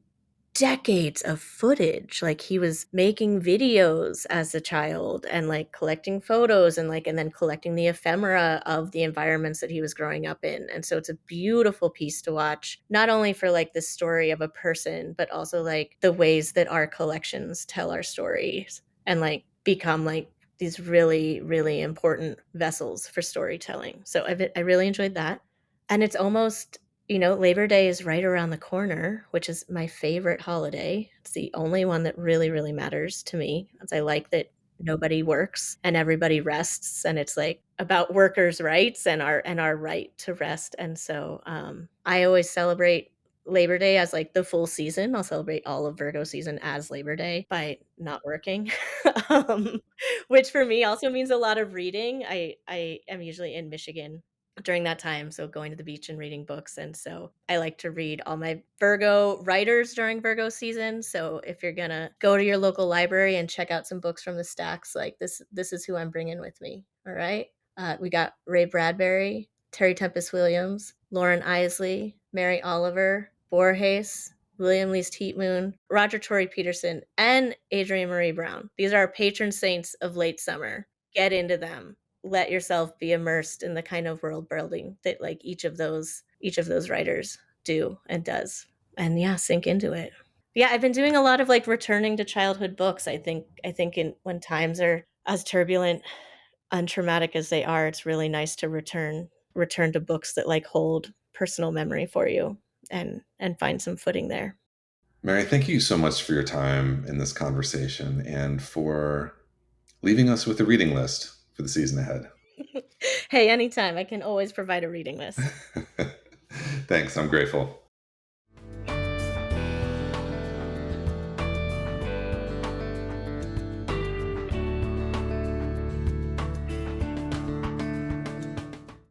decades of footage. Like he was making videos as a child and like collecting photos and then collecting the ephemera of the environments that he was growing up in. And so it's a beautiful piece to watch, not only for like the story of a person, but also like the ways that our collections tell our stories and like become like these really, really important vessels for storytelling. So I really enjoyed that. And it's almost, Labor Day is right around the corner, which is my favorite holiday. It's the only one that really, really matters to me, as I like that nobody works and everybody rests, and it's like about workers' rights and our right to rest. And so I always celebrate Labor Day as like the full season. I'll celebrate all of Virgo season as Labor Day by not working, um, which for me also means a lot of reading. I am usually in Michigan during that time, so going to the beach and reading books. And so I like to read all my Virgo writers during Virgo season. So if you're gonna go to your local library and check out some books from the stacks, like this is who I'm bringing with me. All right. We got Ray Bradbury, Terry Tempest Williams, Lauren Isley, Mary Oliver, Borges, William Least Heat Moon, Roger Tory Peterson, and Adrienne Marie Brown. These are our patron saints of late summer. Get into them. Let yourself be immersed in the kind of world building that like each of those writers do and does. And yeah, sink into it. Yeah, I've been doing a lot of like returning to childhood books. I think in when times are as turbulent, untraumatic as they are, it's really nice to return to books that like hold personal memory for you and find some footing there. Mary, thank you so much for your time in this conversation and for leaving us with a reading list for the season ahead. Hey, anytime. I can always provide a reading list. Thanks. I'm grateful.